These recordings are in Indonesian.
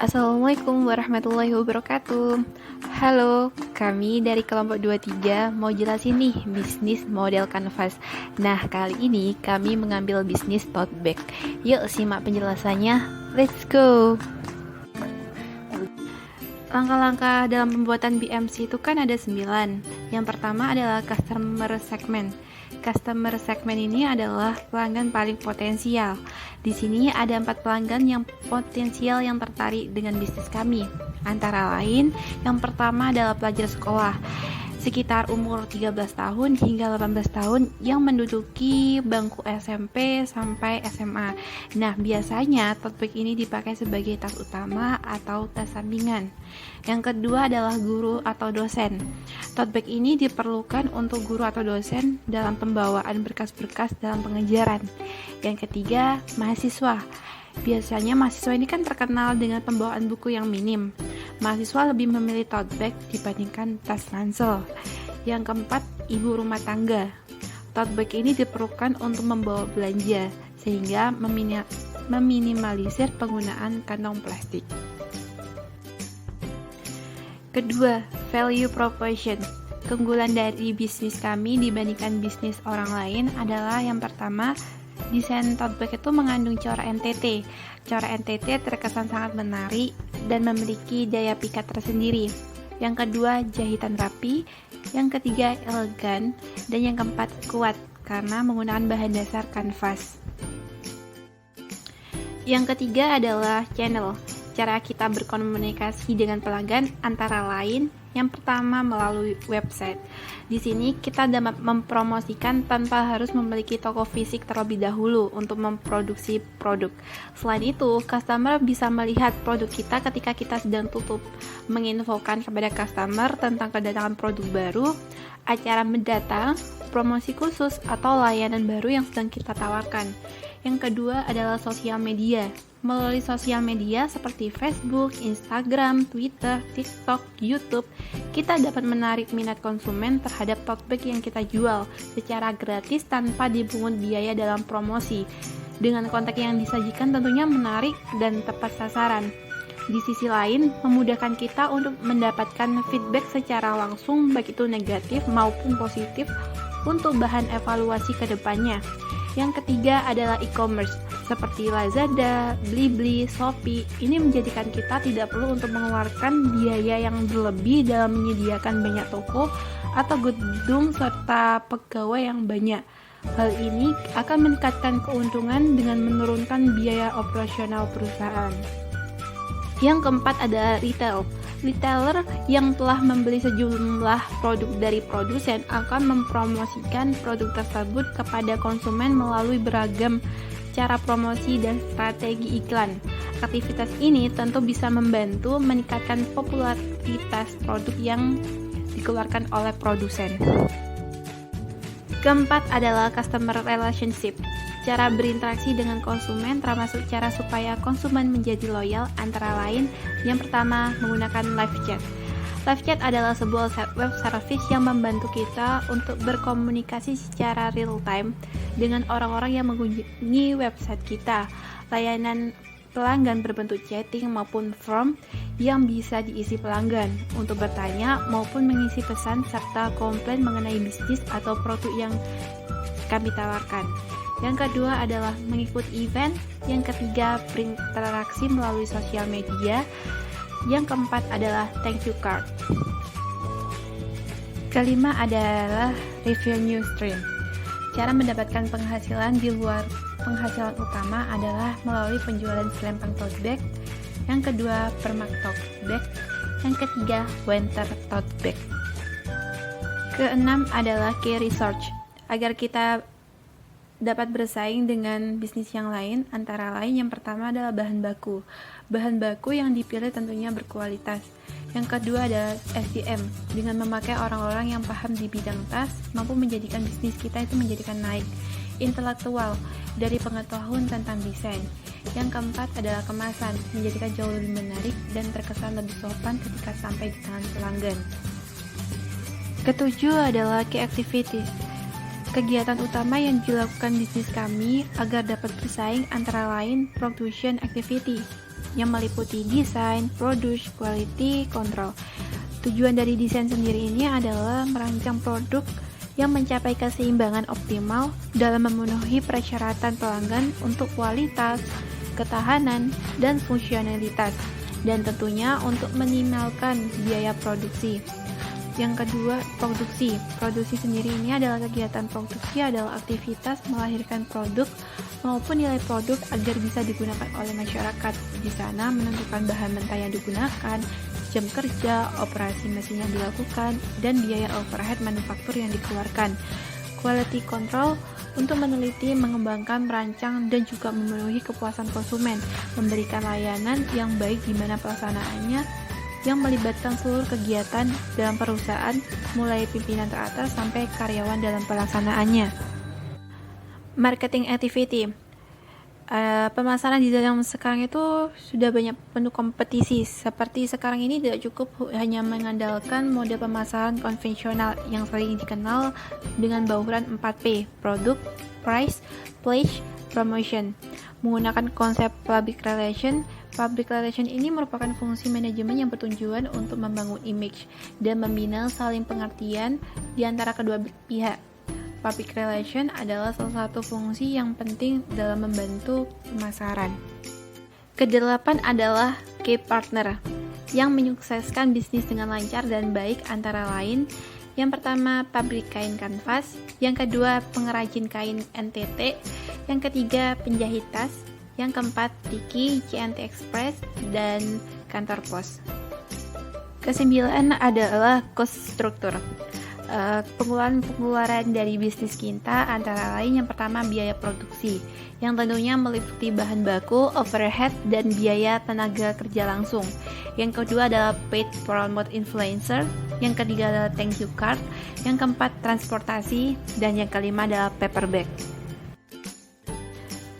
Assalamualaikum warahmatullahi wabarakatuh. Halo, kami dari kelompok 23 mau jelasin nih bisnis model kanvas. Nah, kali ini kami mengambil bisnis tote bag. Yuk simak penjelasannya. Let's go. Langkah-langkah dalam pembuatan BMC itu kan ada 9. Yang pertama adalah customer segment. Customer segment ini adalah pelanggan paling potensial. Di sini ada 4 pelanggan yang potensial yang tertarik dengan bisnis kami. Antara lain, yang pertama adalah pelajar sekolah sekitar umur 13 tahun hingga 18 tahun yang menduduki bangku SMP sampai SMA. Nah, biasanya tote bag ini dipakai sebagai tas utama atau tas sampingan. Yang kedua adalah guru atau dosen. Tote bag ini diperlukan untuk guru atau dosen dalam pembawaan berkas-berkas dalam pengajaran. Yang ketiga, mahasiswa. Biasanya mahasiswa ini kan terkenal dengan pembawaan buku yang minim. Mahasiswa lebih memilih tote bag dibandingkan tas ransel. Yang keempat, ibu rumah tangga. Tote bag ini diperlukan untuk membawa belanja, sehingga meminimalisir penggunaan kantong plastik. Kedua, value proposition. Keunggulan dari bisnis kami dibandingkan bisnis orang lain adalah yang pertama, desain tote bag itu mengandung corak NTT. Corak NTT terkesan sangat menarik dan memiliki daya pikat tersendiri. Yang kedua, jahitan rapi. Yang ketiga, elegan. Dan yang keempat, kuat karena menggunakan bahan dasar kanvas. Yang ketiga adalah channel. Cara kita berkomunikasi dengan pelanggan antara lain yang pertama melalui website. Di sini kita dapat mempromosikan tanpa harus memiliki toko fisik terlebih dahulu untuk memproduksi produk. Selain itu, customer bisa melihat produk kita ketika kita sedang tutup, menginfokan kepada customer tentang kedatangan produk baru, acara mendatang, promosi khusus, atau layanan baru yang sedang kita tawarkan. Yang kedua adalah sosial media. Melalui sosial media seperti Facebook, Instagram, Twitter, TikTok, YouTube, kita dapat menarik minat konsumen terhadap tote bag yang kita jual secara gratis tanpa dipungut biaya dalam promosi. Dengan konten yang disajikan tentunya menarik dan tepat sasaran. Di sisi lain, memudahkan kita untuk mendapatkan feedback secara langsung baik itu negatif maupun positif untuk bahan evaluasi ke depannya. Yang ketiga adalah e-commerce, seperti Lazada, Blibli, Shopee. Ini menjadikan kita tidak perlu untuk mengeluarkan biaya yang berlebih dalam menyediakan banyak toko atau gedung serta pegawai yang banyak. Hal ini akan meningkatkan keuntungan dengan menurunkan biaya operasional perusahaan. Yang keempat adalah retail. Retailer yang telah membeli sejumlah produk dari produsen akan mempromosikan produk tersebut kepada konsumen melalui beragam cara promosi dan strategi iklan. Aktivitas ini tentu bisa membantu meningkatkan popularitas produk yang dikeluarkan oleh produsen. Keempat adalah customer relationship. Cara berinteraksi dengan konsumen termasuk cara supaya konsumen menjadi loyal antara lain yang pertama menggunakan live chat. Live chat adalah sebuah web service yang membantu kita untuk berkomunikasi secara real time dengan orang-orang yang mengunjungi website kita. Layanan pelanggan berbentuk chatting maupun form yang bisa diisi pelanggan untuk bertanya maupun mengisi pesan serta komplain mengenai bisnis atau produk yang kami tawarkan. Yang kedua adalah mengikuti event. Yang ketiga, berinteraksi melalui sosial media. Yang keempat adalah thank you card. Kelima adalah revenue stream. Cara mendapatkan penghasilan di luar penghasilan utama adalah melalui penjualan selempang tote bag. Yang kedua, permak tote bag. Yang ketiga, winter tote bag. Keenam adalah key research. Agar kita dapat bersaing dengan bisnis yang lain, antara lain yang pertama adalah bahan baku. Bahan baku yang dipilih tentunya berkualitas. Yang kedua adalah SDM. Dengan memakai orang-orang yang paham di bidang tas, mampu menjadikan bisnis kita itu menjadikan naik. Intelektual, dari pengetahuan tentang desain. Yang keempat adalah kemasan, menjadikan jauh lebih menarik dan terkesan lebih sopan ketika sampai di tangan pelanggan. Ketujuh adalah key activities. Kegiatan utama yang dilakukan bisnis kami agar dapat bersaing antara lain production activity. yang meliputi desain, produce, quality, control. Tujuan dari desain sendiri ini adalah merancang produk yang mencapai keseimbangan optimal dalam memenuhi persyaratan pelanggan untuk kualitas, ketahanan, dan fungsionalitas, dan tentunya untuk meminimalkan biaya produksi. Yang kedua, produksi. Produksi sendiri ini adalah kegiatan produksi adalah aktivitas melahirkan produk maupun nilai produk agar bisa digunakan oleh masyarakat. Di sana menentukan bahan mentah yang digunakan, jam kerja, operasi mesin yang dilakukan, dan biaya overhead manufaktur yang dikeluarkan. Quality control untuk meneliti, mengembangkan, merancang, dan juga memenuhi kepuasan konsumen, memberikan layanan yang baik di mana pelaksanaannya yang melibatkan seluruh kegiatan dalam perusahaan, mulai pimpinan teratas sampai karyawan dalam pelaksanaannya. Marketing activity. Pemasaran di dalam sekarang itu sudah banyak penuh kompetisi. Seperti sekarang ini tidak cukup hanya mengandalkan model pemasaran konvensional yang sering dikenal dengan bauran 4P, produk, price, place, promotion. Menggunakan konsep public relation ini merupakan fungsi manajemen yang bertujuan untuk membangun image dan membina saling pengertian di antara kedua pihak. Public relation adalah salah satu fungsi yang penting dalam membantu pemasaran. Kedelapan adalah key partner yang menyukseskan bisnis dengan lancar dan baik, antara lain yang pertama pabrik kain kanvas, yang kedua pengrajin kain NTT, yang ketiga penjahit tas, yang keempat Tiki, CNT Express, dan kantor pos. Kesembilan adalah cost structure. Pengeluaran dari bisnis kita antara lain yang pertama biaya produksi, yang tentunya meliputi bahan baku, overhead, dan biaya tenaga kerja langsung. Yang kedua adalah paid promote influencer, yang ketiga adalah thank you card, yang keempat transportasi, dan yang kelima adalah paper bag.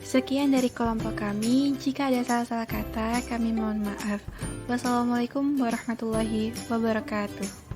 Sekian dari kelompok kami. Jika ada salah-salah kata, kami mohon maaf. Wassalamualaikum warahmatullahi wabarakatuh.